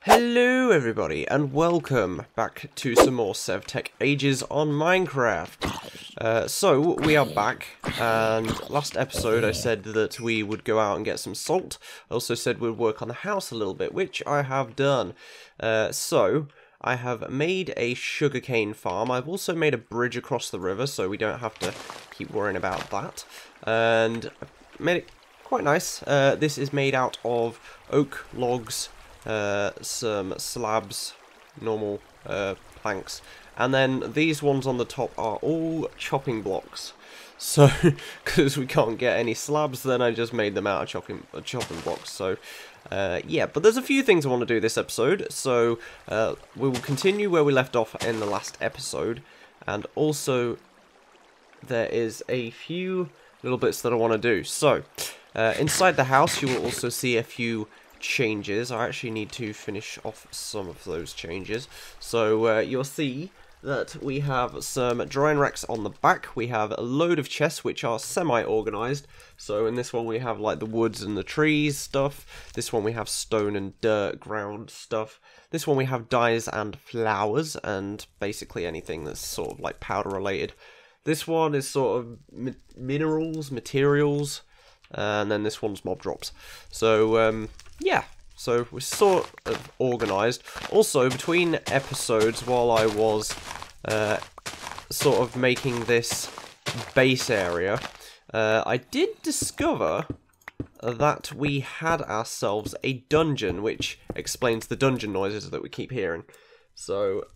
Hello everybody and welcome back to some more Sevtech Ages on Minecraft. So we are back, and last episode I said that we would go out and get some salt. I also said we'd work on the house a little bit, which I have done. So I have made a sugarcane farm. I've also made a bridge across the river so we don't have to keep worrying about that. And I've made it quite nice. This is made out of oak logs, some slabs, normal planks, and then these ones on the top are all chopping blocks. So, because we can't get any slabs, then I just made them out of chopping blocks. So, yeah, but there's a few things I want to do this episode. So, we will continue where we left off in the last episode, and also there is a few little bits that I want to do. So, inside the house, you will also see a few changes. I actually need to finish off some of those changes. So you'll see that we have some drying racks on the back. We have a load of chests which are semi-organized. So in this one we have like the woods and the trees stuff. This one we have stone and dirt ground stuff. This one we have dyes and flowers and basically anything that's sort of like powder related. This one is sort of minerals, materials, and then this one's mob drops. So yeah, so we're sort of organised. Also, between episodes, while I was sort of making this base area, I did discover that we had ourselves a dungeon, which explains the dungeon noises that we keep hearing. So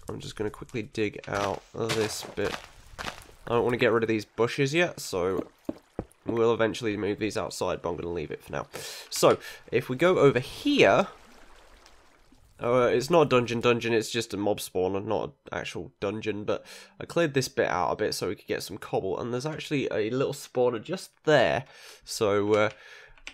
I'm just going to quickly dig out this bit. I don't want to get rid of these bushes yet, so we'll eventually move these outside, but I'm going to leave it for now. So, if we go over here, it's not a dungeon, it's just a mob spawner, not an actual dungeon, but I cleared this bit out a bit so we could get some cobble, and there's actually a little spawner just there, so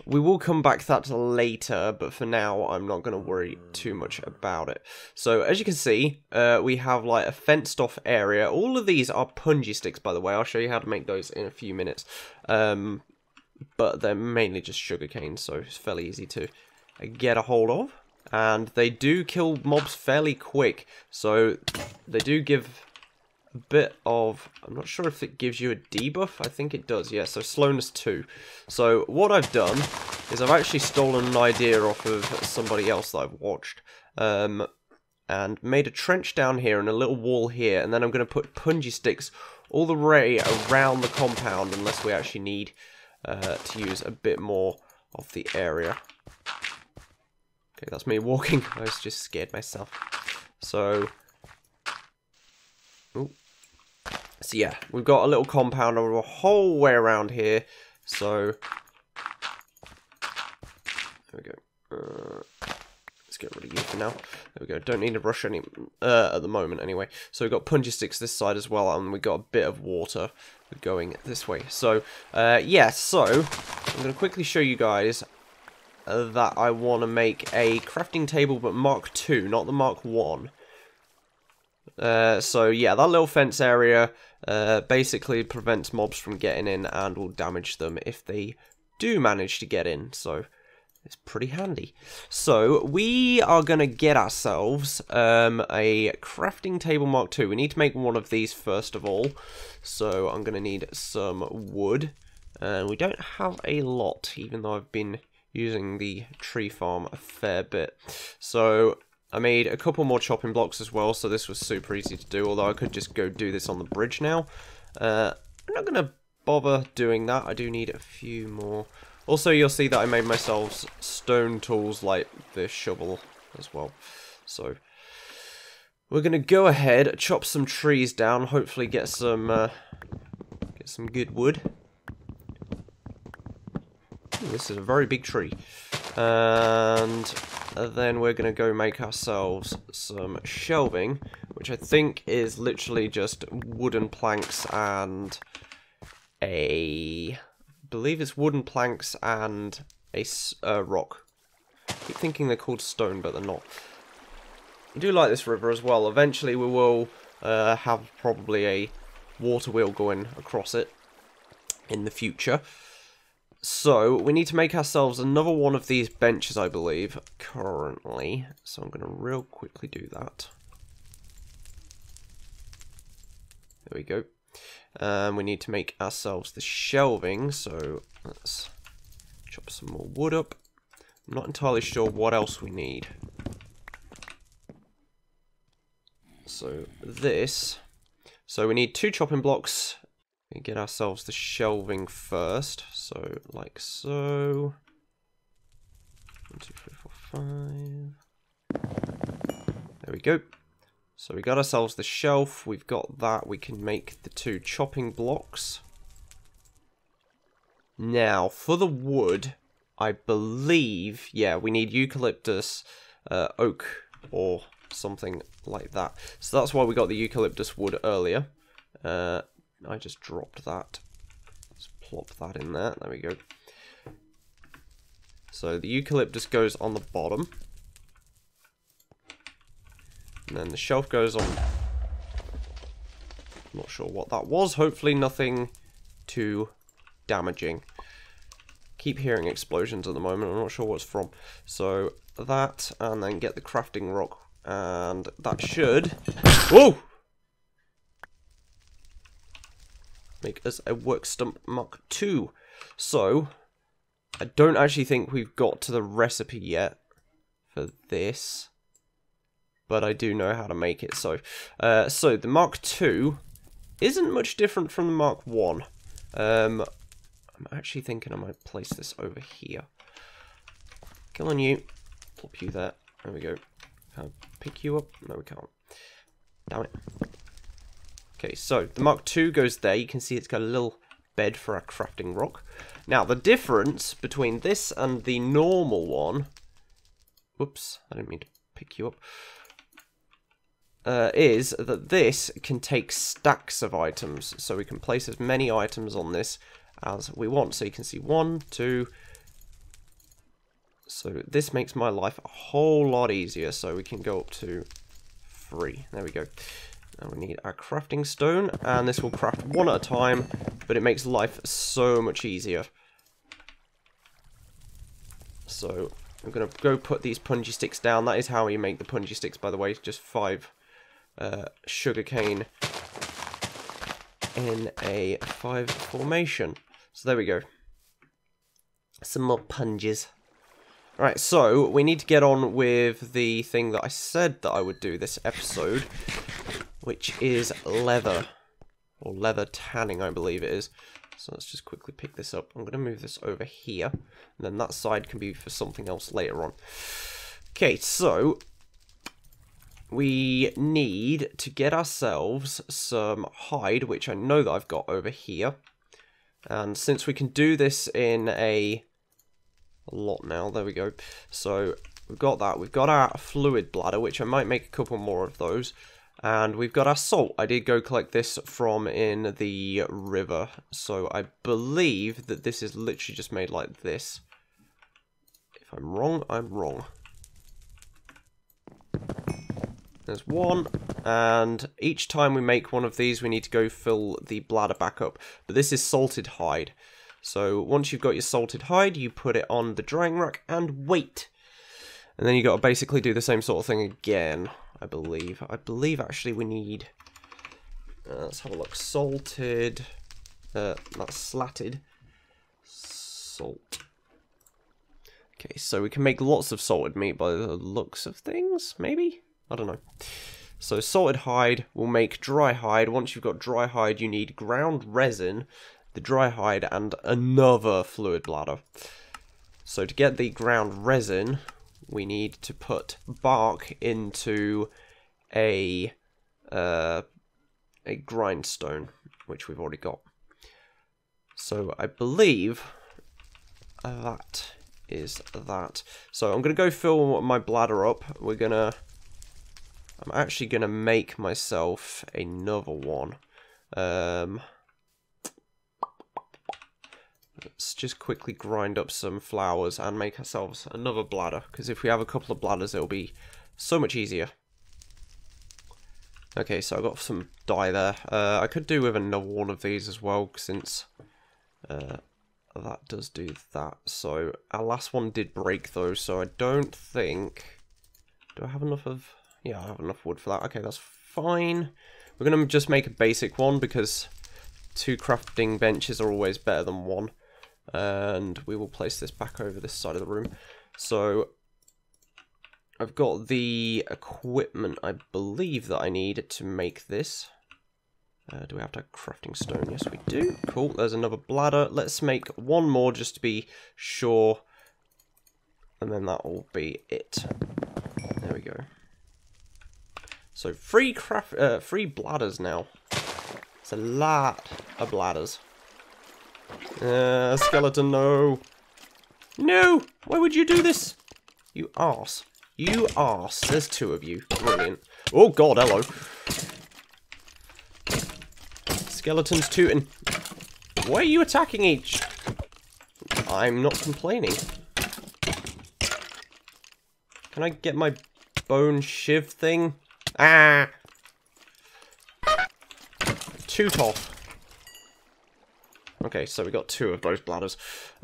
we will come back to that later, but for now I'm not going to worry too much about it. So as you can see, we have like a fenced off area. All of these are punji sticks, by the way. I'll show you how to make those in a few minutes. But they're mainly just sugarcane, so it's fairly easy to get a hold of. And they do kill mobs fairly quick, so they do give a bit of, I'm not sure if it gives you a debuff. I think it does, yeah, so slowness 2. So what I've done is I've actually stolen an idea off of somebody else that I've watched, and made a trench down here and a little wall here, and then I'm going to put punji sticks all the way around the compound unless we actually need to use a bit more of the area. Okay, that's me walking. I was just scared myself. So, ooh. So yeah, we've got a little compound over a whole way around here, so there we go. Let's get rid of you for now. There we go, don't need to rush any at the moment anyway. So we've got punji sticks this side as well, and we've got a bit of water going this way. So yeah, so I'm going to quickly show you guys that I want to make a crafting table, but Mark II, not the Mark I. So yeah, that little fence area basically prevents mobs from getting in and will damage them if they do manage to get in, so it's pretty handy. So we are going to get ourselves a crafting table Mark II. We need to make one of these first of all, so I'm going to need some wood, and we don't have a lot, even though I've been using the tree farm a fair bit. So I made a couple more chopping blocks as well, so this was super easy to do, although I could just go do this on the bridge now. I'm not going to bother doing that. I do need a few more. Also, you'll see that I made myself stone tools like this shovel as well. So we're going to go ahead, chop some trees down, hopefully get some good wood. Ooh, this is a very big tree. And then we're going to go make ourselves some shelving, which I think is literally just wooden planks and I believe it's wooden planks and a rock. I keep thinking they're called stone, but they're not. I do like this river as well. Eventually we will have probably a water wheel going across it in the future. So, we need to make ourselves another one of these benches, I believe, currently. So I'm going to real quickly do that. There we go. We need to make ourselves the shelving, so let's chop some more wood up. I'm not entirely sure what else we need. So this. So we need 2 chopping blocks. We get ourselves the shelving first. So like so. 1, 2, 3, 4, 5. There we go. So we got ourselves the shelf. We've got that. We can make the 2 chopping blocks. Now for the wood, I believe, yeah, we need eucalyptus, oak, or something like that. So that's why we got the eucalyptus wood earlier. I just dropped that. Let's plop that in there. There we go. So the eucalyptus goes on the bottom. And then the shelf goes on. Not sure what that was. Hopefully nothing too damaging. Keep hearing explosions at the moment. I'm not sure what's from. So that, and then get the crafting rock. And that should... Whoa! Make us a work stump Mark II. So, I don't actually think we've got to the recipe yet for this. But I do know how to make it. So the Mark II isn't much different from the Mark I. I'm actually thinking I might place this over here. Come on, you. Plop you there. There we go. Can I pick you up? No, we can't. Damn it. Okay, so the Mark II goes there. You can see it's got a little bed for our crafting rock. Now, the difference between this and the normal one... Whoops, I didn't mean to pick you up. Is that this can take stacks of items. So we can place as many items on this as we want. So you can see 1, 2... So this makes my life a whole lot easier. So we can go up to 3. There we go. Now we need our crafting stone, and this will craft 1 at a time, but it makes life so much easier. So I'm going to go put these punji sticks down. That is how you make the punji sticks, by the way. Just 5 sugarcane in a 5 formation. So there we go. Some more punges. Alright, so we need to get on with the thing that I said that I would do this episode, which is leather, or leather tanning, I believe it is. So let's just quickly pick this up. I'm going to move this over here, and then that side can be for something else later on. Okay, so we need to get ourselves some hide, which I know that I've got over here. And since we can do this in a lot now, there we go. So we've got that. We've got our fluid bladder, which I might make a couple more of those. And we've got our salt. I did go collect this from in the river. So I believe that this is literally just made like this. If I'm wrong, I'm wrong. There's 1. And each time we make one of these, we need to go fill the bladder back up. But this is salted hide. So once you've got your salted hide, you put it on the drying rack and wait. And then you got to basically do the same sort of thing again. I believe. Actually we need, let's have a look, salted, not slatted, salt. Okay, so we can make lots of salted meat by the looks of things, maybe? I don't know. So salted hide will make dry hide. Once you've got dry hide, you need ground resin, the dry hide, and another fluid bladder. So to get the ground resin, we need to put bark into a grindstone, which we've already got. So I believe that is that. So I'm gonna go fill my bladder up. I'm actually gonna make myself another one. Let's just quickly grind up some flowers and make ourselves another bladder, because if we have a couple of bladders, it'll be so much easier. Okay, so I got some dye there. I could do with another one of these as well, since I that does do that. So our last one did break though, so I don't think... Do I have enough of... Yeah, I have enough wood for that. Okay, that's fine. We're going to just make a basic one because 2 crafting benches are always better than 1. And we will place this back over this side of the room. So I've got the equipment, I believe, that I need to make this. Do we have to crafting stone? Yes, we do. Cool, there's another bladder. Let's make 1 more just to be sure. And then that will be it. There we go. So free bladders now. It's a lot of bladders. Skeleton, no. No! Why would you do this? You arse. You arse. There's 2 of you. Brilliant. Oh god, hello. Skeletons tooting. Why are you attacking each? I'm not complaining. Can I get my bone shiv thing? Ah! Toot off. Okay, so we got 2 of those bladders.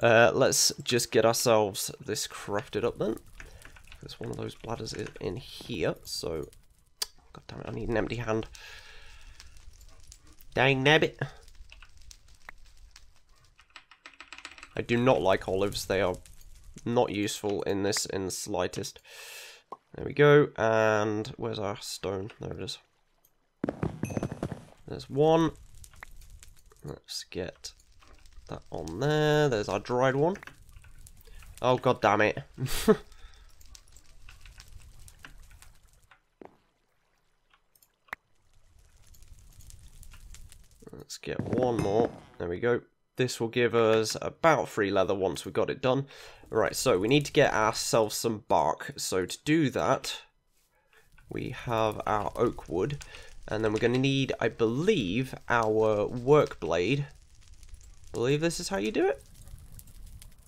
Let's just get ourselves this crafted up then. Because one of those bladders is in here, so... God damn it, I need an empty hand. Dang nabbit. I do not like olives. They are not useful in this in the slightest. There we go. And where's our stone? There it is. There's 1. Let's get that on there. There's our dried one. Oh god damn it. Let's get 1 more. There we go. This will give us about 3 leather once we got it done. Right, so we need to get ourselves some bark. So to do that, we have our oak wood. And then we're going to need, I believe, our work blade. I believe this is how you do it.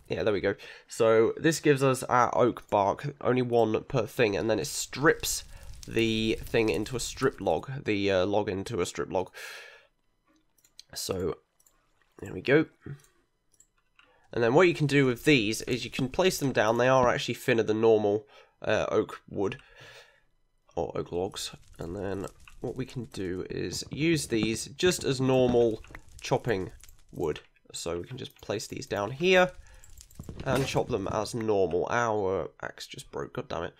Yeah, there we go. So this gives us our oak bark, only 1 per thing, and then it strips the thing into a strip log, the log into a strip log. So there we go. And then what you can do with these is you can place them down. They are actually thinner than normal oak wood or oak logs. And then what we can do is use these just as normal chopping wood. So we can just place these down here and chop them as normal. Our axe just broke, god damn it.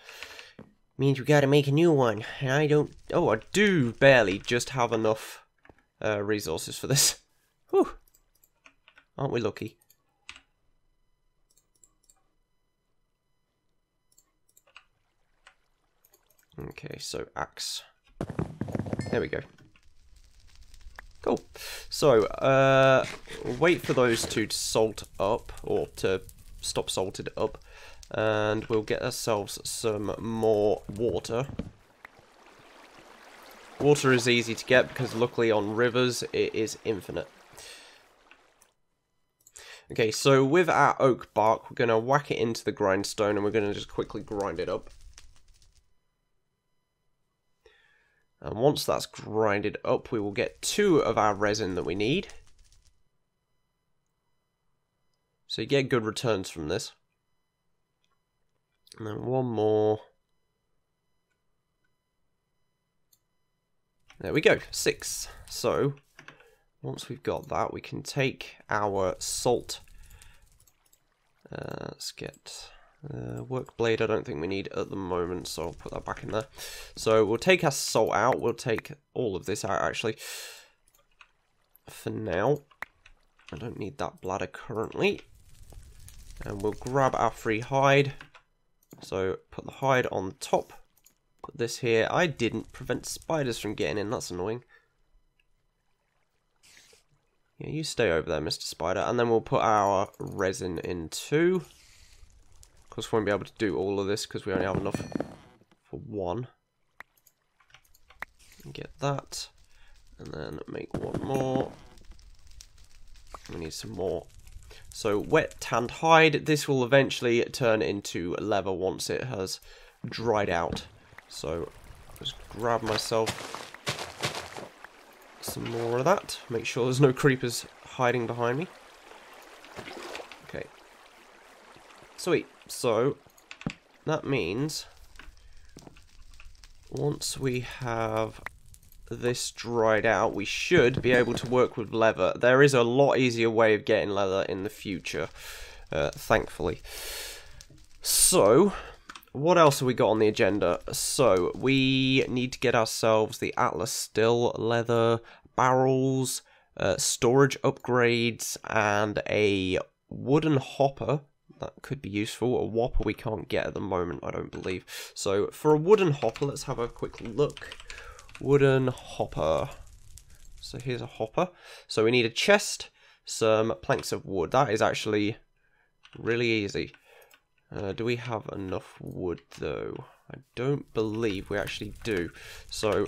Means we gotta make a new one. And I don't... Oh, I do barely just have enough resources for this. Whew. Aren't we lucky? Okay, so axe. There we go. Cool. So, wait for those 2 to salt up, or to stop salted up, and we'll get ourselves some more water. Water is easy to get because luckily on rivers it is infinite. Okay, so with our oak bark, we're going to whack it into the grindstone and we're going to just quickly grind it up. And once that's grinded up, we will get 2 of our resin that we need. So you get good returns from this. And then 1 more. There we go, 6. So, once we've got that, we can take our salt. Let's get work blade. I don't think we need at the moment, so I'll put that back in there. So we'll take our salt out. We'll take all of this out, actually. For now, I don't need that bladder currently. And we'll grab our free hide. So put the hide on top. Put this here. I didn't prevent spiders from getting in. That's annoying. Yeah, you stay over there, Mr. Spider. And then we'll put our resin in too. Of course, we won't be able to do all of this because we only have enough for 1. Get that. And then make 1 more. We need some more. So, wet tanned hide. This will eventually turn into leather once it has dried out. So, just grab myself some more of that. Make sure there's no creepers hiding behind me. Okay. Sweet. So, that means once we have this dried out, we should be able to work with leather. There is a lot easier way of getting leather in the future, thankfully. So, what else have we got on the agenda? So, we need to get ourselves the Atlas still, leather, barrels, storage upgrades, and a wooden hopper. That could be useful. A whopper we can't get at the moment, I don't believe. So, for a wooden hopper, let's have a quick look. Wooden hopper. So, here's a hopper. So, we need a chest, some planks of wood. That is actually really easy. Do we have enough wood, though? I don't believe we actually do. So,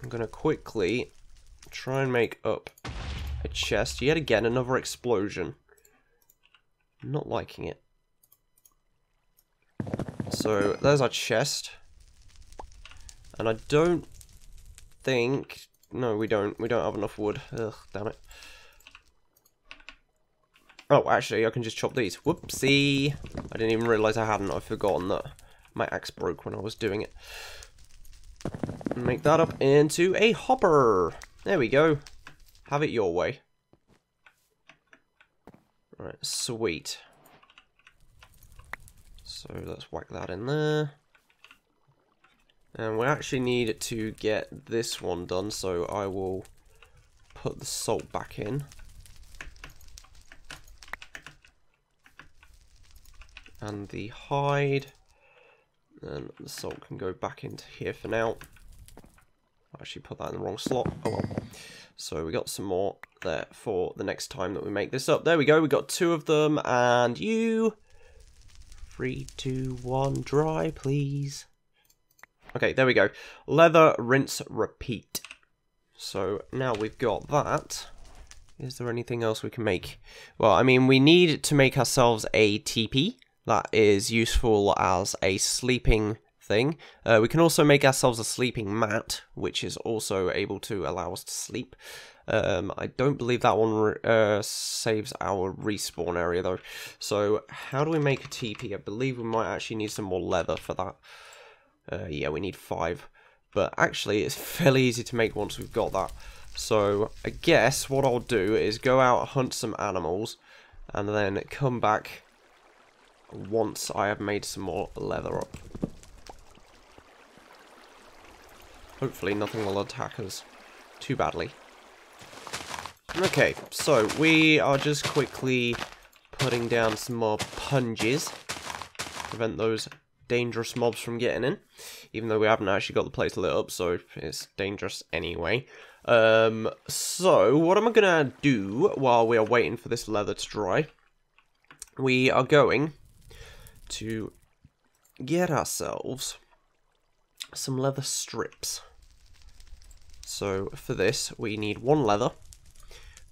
I'm going to quickly try and make up a chest. Yet again, another explosion. Not liking it. So, there's our chest. And I don't think... No, we don't. We don't have enough wood. Ugh, damn it. Oh, actually, I can just chop these. Whoopsie. I didn't even realise I hadn't. I've forgotten that my axe broke when I was doing it. Make that up into a hopper. There we go. Have it your way. Right, sweet. So let's whack that in there. And we actually need to get this one done, so I will put the salt back in. And the hide. And the salt can go back into here for now. I actually put that in the wrong slot. Oh well. So we got some more there for the next time that we make this up. There we go. We got 2 of them. And you... 3, 2, 1, dry, please. Okay, there we go. Leather, rinse, repeat. So now we've got that. Is there anything else we can make? Well, I mean, we need to make ourselves a teepee. That is useful as a sleeping thing. We can also make ourselves a sleeping mat, which is also able to allow us to sleep. I don't believe that one saves our respawn area, though. So, how do we make a teepee? I believe we might actually need some more leather for that. Yeah, we need 5. But actually, it's fairly easy to make once we've got that. So, I guess what I'll do is go out and hunt some animals, and then come back once I have made some more leather up. Hopefully nothing will attack us too badly. Okay, so we are just quickly putting down some more punges to prevent those dangerous mobs from getting in, even though we haven't actually got the place lit up, so it's dangerous anyway. So what am I gonna do while we are waiting for this leather to dry? We are going to get ourselves some leather strips. So for this, we need 1 leather.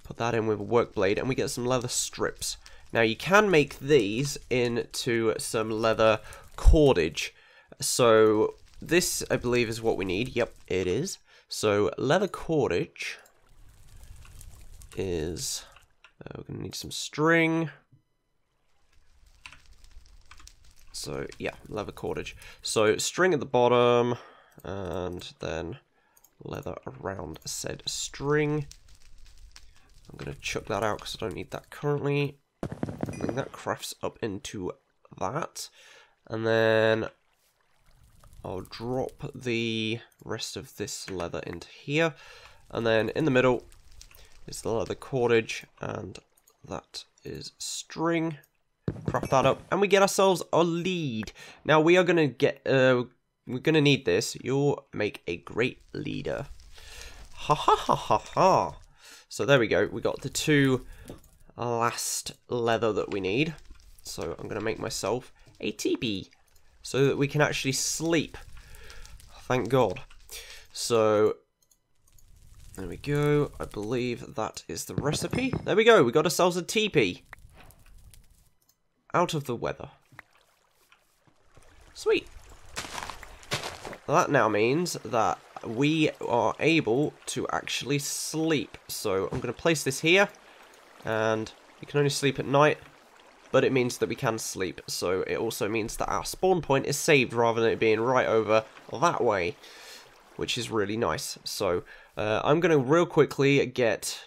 Put that in with a work blade, and we get some leather strips. Now you can make these into some leather cordage. So this, I believe, is what we need. Yep, it is. So leather cordage is... we're going to need some string. So, yeah, leather cordage. So, string at the bottom, and then leather around said string. I'm going to chuck that out because I don't need that currently. I think that crafts up into that. And then I'll drop the rest of this leather into here. And then in the middle is the leather cordage, and that is string. Craft that up, and we get ourselves a lead. Now we are gonna get, we're gonna need this. You'll make a great leader. Ha ha ha ha ha. So there we go. We got the 2 last leather that we need. So I'm gonna make myself a teepee so that we can actually sleep. Thank God. So there we go. I believe that is the recipe. There we go. We got ourselves a teepee. Out of the weather. Sweet. That now means that we are able to actually sleep. So I'm going to place this here, and You can only sleep at night, but it means that we can sleep. So it also means that our spawn point is saved rather than it being right over that way, which is really nice. So I'm going to real quickly get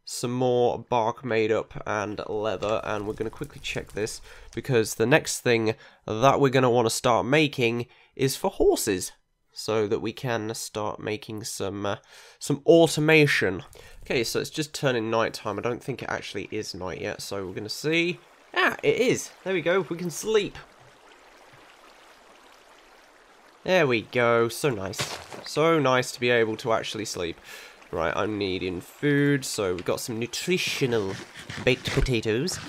some more bark made up and leather, and we're going to quickly check this because the next thing that we're going to want to start making is for horses, so that we can start making some automation. Okay, so it's just turning night time. I don't think it actually is night yet, so we're going to see. Ah, it is. There we go. We can sleep. There we go. So nice. So nice to be able to actually sleep. Right, I'm needing food, so we've got some nutritional baked potatoes.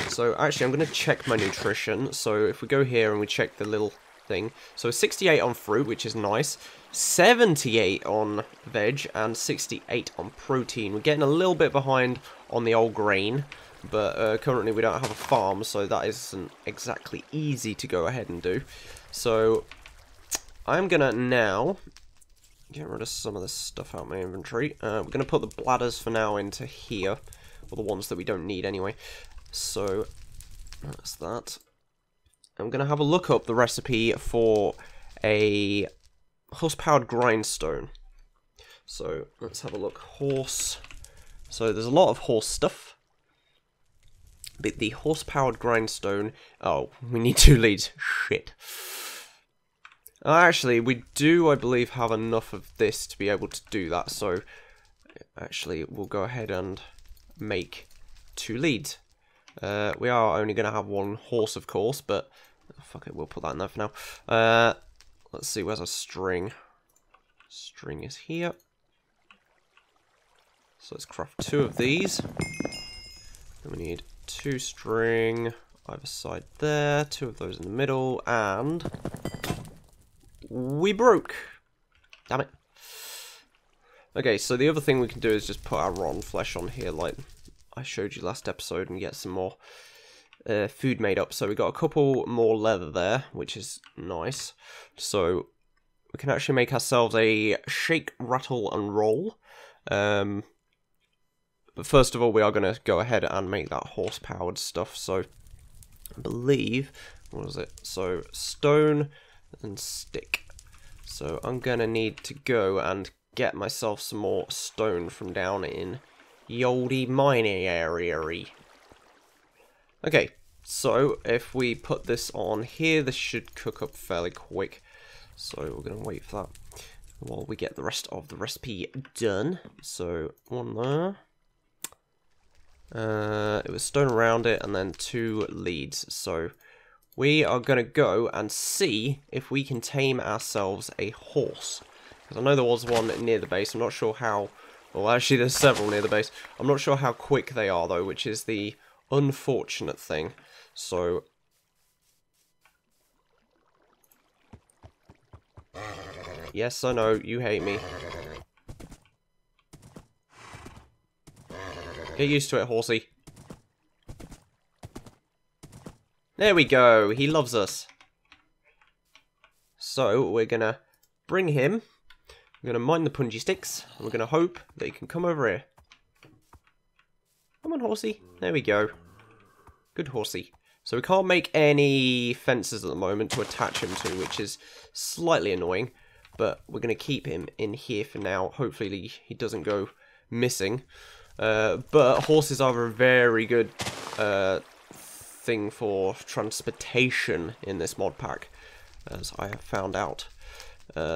So actually, I'm going to check my nutrition. So if we go here and we check the little thing. So 68 on fruit, which is nice. 78 on veg and 68 on protein. We're getting a little bit behind on the old grain, but currently we don't have a farm, so that isn't exactly easy to go ahead and do. So I'm going to now get rid of some of this stuff out of my inventory. We're going to put the bladders for now into here, or the ones that we don't need anyway. So that's that. I'm going to have a look up the recipe for a horse-powered grindstone. So let's have a look. Horse. So there's a lot of horse stuff. But the horse-powered grindstone. Oh, we need 2 leads. Shit. Actually, we do, I believe, have enough of this to be able to do that. So actually, we'll go ahead and make 2 leads. We are only going to have 1 horse, of course, but fuck it, we'll put that in there for now. Let's see, where's our string? String is here. So let's craft 2 of these. Then we need 2 string either side there, 2 of those in the middle, and we broke. Damn it. Okay, so the other thing we can do is just put our rotten flesh on here like I showed you last episode and get some more food made up. So we got a couple more leather there, which is nice. So we can actually make ourselves a shake, rattle, and roll. But first of all, we are going to go ahead and make that horse-powered stuff. So I believe, what was it? So stone and stick. So I'm going to need to go and get myself some more stone from down in the oldie mining area. Okay, so if we put this on here, this should cook up fairly quick. So we're going to wait for that while we get the rest of the recipe done. So 1 there. It was stone around it and then 2 leads. So we are going to go and see if we can tame ourselves a horse. Because I know there was one near the base. I'm not sure how. Well, actually, there's several near the base. I'm not sure how quick they are, though, which is the unfortunate thing. So yes, I know, you hate me. Get used to it, horsey. There we go, he loves us. So, we're gonna bring him. We're gonna mine the punji sticks. And we're gonna hope that he can come over here. Come on, horsey. There we go. Good horsey. So we can't make any fences at the moment to attach him to, which is slightly annoying. But we're going to keep him in here for now. Hopefully he doesn't go missing. But horses are a very good thing for transportation in this mod pack, as I have found out.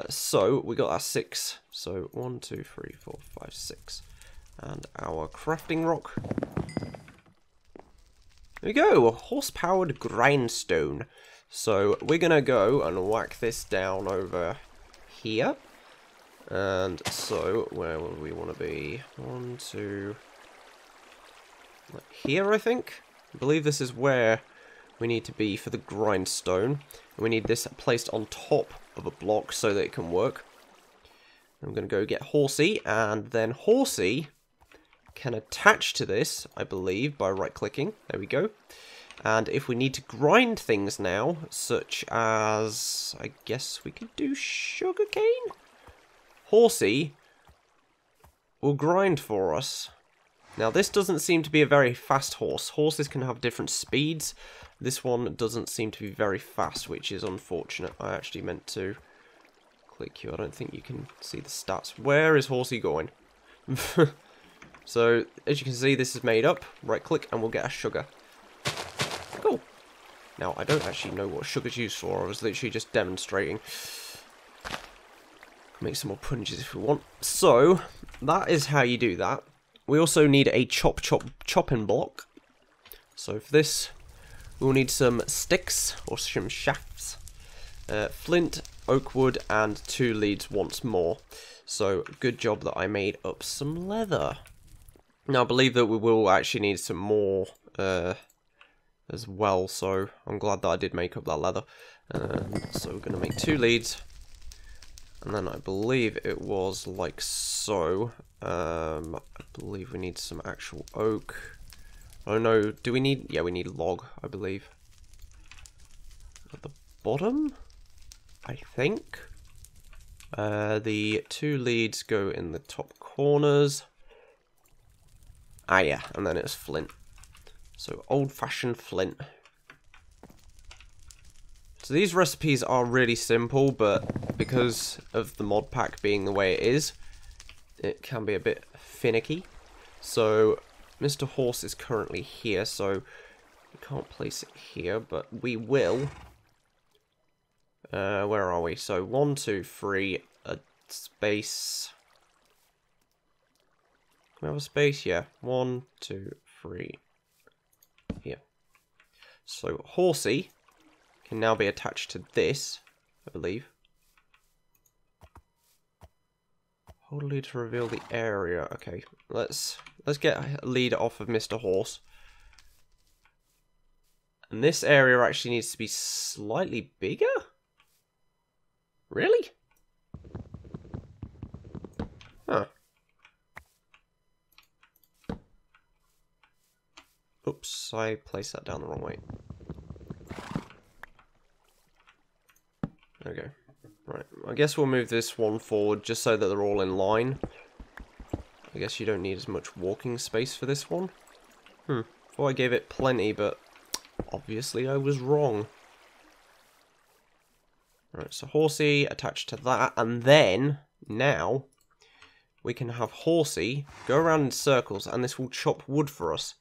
So we got our 6. So 1, 2, 3, 4, 5, 6. And our crafting rock. There we go, a horse-powered grindstone. So we're going to go and whack this down over here. And so, where would we want to be? 1, 2... like here, I think? I believe this is where we need to be for the grindstone. We need this placed on top of a block so that it can work. I'm going to go get Horsey, and then Horsey can attach to this, I believe, by right-clicking. There we go. And if we need to grind things now, such as, I guess we could do sugarcane? Horsey will grind for us. Now, this doesn't seem to be a very fast horse. Horses can have different speeds. This one doesn't seem to be very fast, which is unfortunate. I actually meant to click you. I don't think you can see the stats. Where is Horsey going? So, as you can see, this is made up. Right click and we'll get a sugar. Cool. Now, I don't actually know what sugar's used for. I was literally just demonstrating. Make some more punches if we want. So, that is how you do that. We also need a chopping block. So, for this, we'll need some sticks or some shafts, flint, oak wood, and 2 leads once more. So, good job that I made up some leather. Now, I believe that we will actually need some more as well, so I'm glad that I did make up that leather. So, we're going to make 2 leads, and then I believe it was like so. I believe we need some actual oak. Oh no, do we need... Yeah, we need log, I believe. At the bottom, I think. The 2 leads go in the top corners. Ah, yeah, and then it's flint. So, old-fashioned flint. So, these recipes are really simple, but because of the mod pack being the way it is, it can be a bit finicky. So, Mr. Horse is currently here, so we can't place it here, but we will. Where are we? So, 1, 2, 3, a space. Can we have a space? Yeah. 1, 2, 3. Here. So, Horsey can now be attached to this, I believe. Hold a lead to reveal the area. Okay, let's get a lead off of Mr. Horse. And this area actually needs to be slightly bigger? Really? Huh. Oops, I placed that down the wrong way. Okay. Right, I guess we'll move this one forward just so that they're all in line. I guess you don't need as much walking space for this one. Thought I gave it plenty, but obviously I was wrong. Right, so Horsey attached to that, and then, now, we can have Horsey go around in circles, and this will chop wood for us.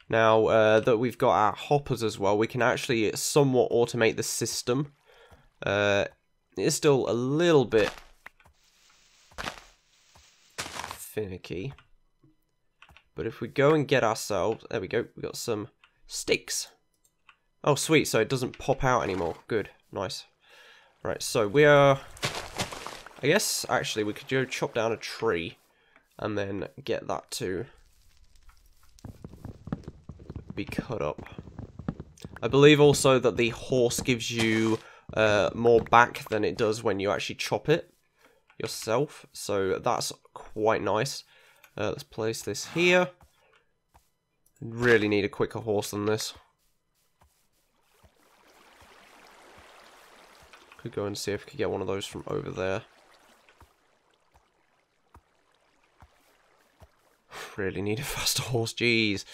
Now, that we've got our hoppers as well, we can actually somewhat automate the system. It is still a little bit finicky. But if we go and get ourselves... There we go, we got some sticks. Oh, sweet, so it doesn't pop out anymore. Good, nice. Right, so we are... I guess, actually, we could go chop down a tree and then get that to be cut up. I believe also that the horse gives you more back than it does when you actually chop it yourself, so that's quite nice. Let's place this here. Really need a quicker horse than this. Could go and see if we could get one of those from over there. Really need a faster horse, jeez.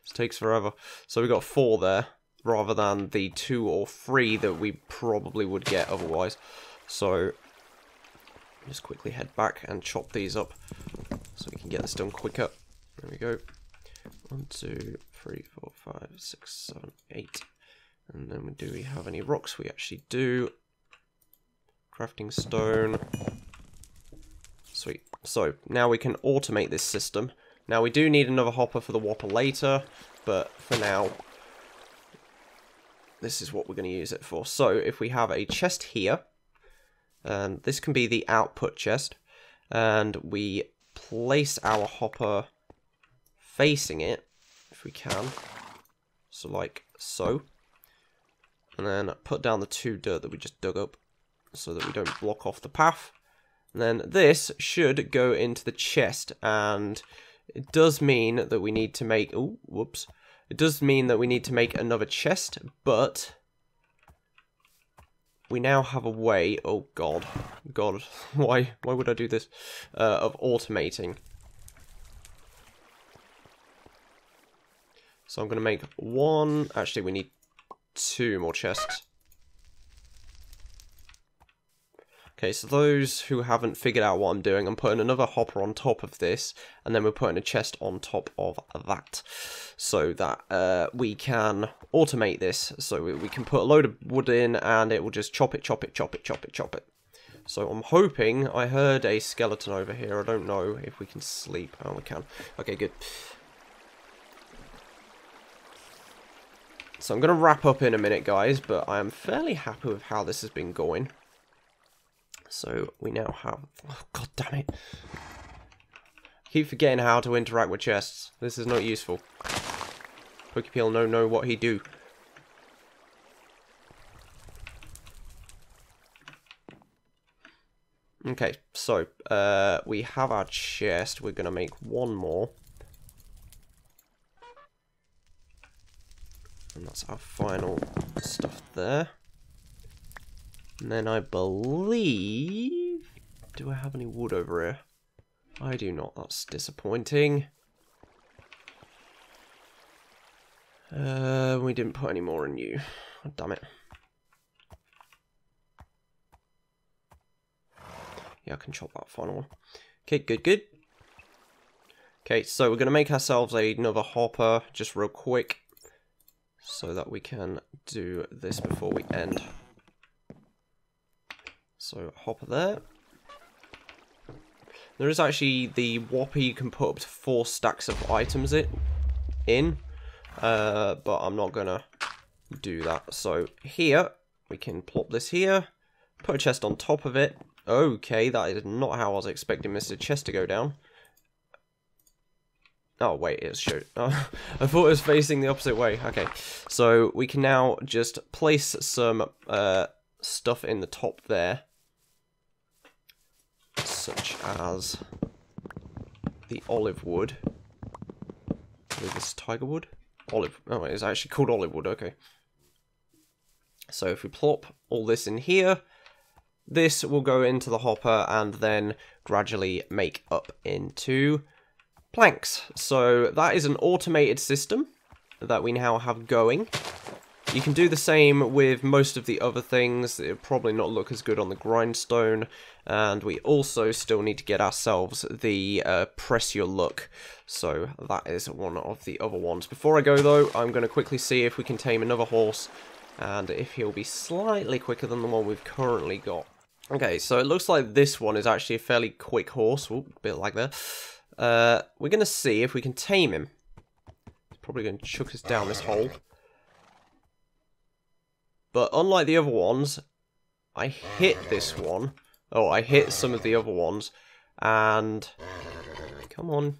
This takes forever. So we got 4 there, rather than the 2 or 3 that we probably would get otherwise. So, just quickly head back and chop these up, so we can get this done quicker. There we go. 1, 2, 3, 4, 5, 6, 7, 8. And then do we have any rocks? We actually do. Crafting stone. Sweet. So, now we can automate this system. Now, we do need another hopper for the whopper later, but for now, this is what we're going to use it for. So, if we have a chest here, and this can be the output chest, and we place our hopper facing it, if we can, so like so, and then put down the 2 dirt that we just dug up, so that we don't block off the path. And then this should go into the chest, and it does mean that we need to make... Oh, whoops. It does mean that we need to make another chest, but we now have a way... Oh, God. God, why would I do this? Of automating So I'm going to make one. Actually, we need 2 more chests. Okay, so those who haven't figured out what I'm doing, I'm putting another hopper on top of this, and then we're putting a chest on top of that, so that we can automate this. So we can put a load of wood in, and it will just chop it, chop it, chop it, chop it, chop it. So I'm hoping, I heard a skeleton over here, I don't know if we can sleep. Oh, we can. Okay, good. So I'm going to wrap up in a minute, guys, but I am fairly happy with how this has been going. So we now have... Oh, god damn it. Keep forgetting how to interact with chests. This is not useful. Pokepeel no know what he do. Okay, so we have our chest. We're going to make one more. And that's our final stuff there. And then I believe... Do I have any wood over here? I do not. That's disappointing. We didn't put any more in you. Oh, damn it. Yeah, I can chop that final one. Okay, good, good. Okay, so we're going to make ourselves another hopper, just real quick, so that we can do this before we end. So, hopper there. There is actually the whopper you can put up to 4 stacks of items in, but I'm not going to do that. So, here, we can plop this here, put a chest on top of it. Okay, that is not how I was expecting Mr. Chest to go down. Oh, wait, it's shoot. Oh, I thought it was facing the opposite way. Okay, so we can now just place some stuff in the top there. Such as the olive wood. With this tiger wood? Olive. Oh, it's actually called olive wood, okay. So if we plop all this in here, this will go into the hopper and then gradually make up into planks. So that is an automated system that we now have going. You can do the same with most of the other things. It'll probably not look as good on the grindstone. And we also still need to get ourselves the press your luck. So that is one of the other ones. Before I go though, I'm going to quickly see if we can tame another horse. And if he'll be slightly quicker than the one we've currently got. Okay, so it looks like this one is actually a fairly quick horse. Ooh, a bit like that. We're going to see if we can tame him. He's probably going to chuck us down this hole. But unlike the other ones, I hit this one. Oh, I hit some of the other ones. And... Come on.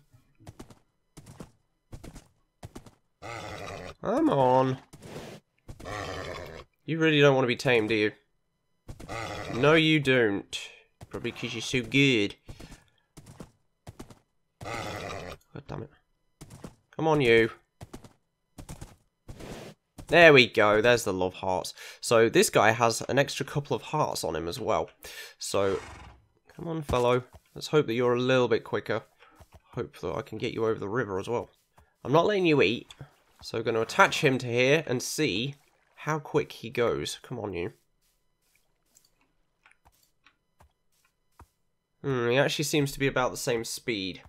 Come on. You really don't want to be tamed, do you? No, you don't. Probably because you're so good. God damn it. Come on, you. There we go. There's the love hearts. So this guy has an extra couple of hearts on him as well. So, come on, fellow. Let's hope that you're a little bit quicker. Hope that I can get you over the river as well. I'm not letting you eat. So I'm going to attach him to here and see how quick he goes. Come on, you. He actually seems to be about the same speed,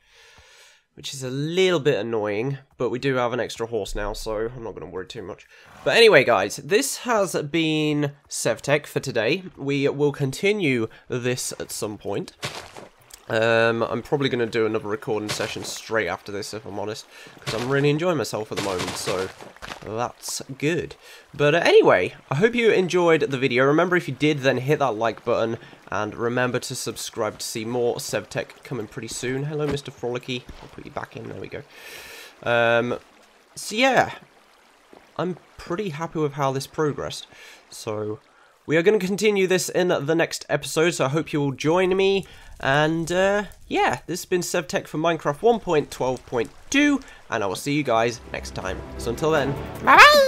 which is a little bit annoying, but we do have an extra horse now, so I'm not going to worry too much. But anyway, guys, this has been Sevtech for today. We will continue this at some point. I'm probably going to do another recording session straight after this, if I'm honest, because I'm really enjoying myself at the moment, so that's good. But anyway, I hope you enjoyed the video. Remember, if you did, then hit that like button, and remember to subscribe to see more Sevtech coming pretty soon. Hello, Mr. Frolicky. I'll put you back in. There we go. So yeah, I'm pretty happy with how this progressed. So we are going to continue this in the next episode, so I hope you will join me. And yeah, this has been Sevtech for Minecraft 1.12.2, and I will see you guys next time. So until then, bye-bye!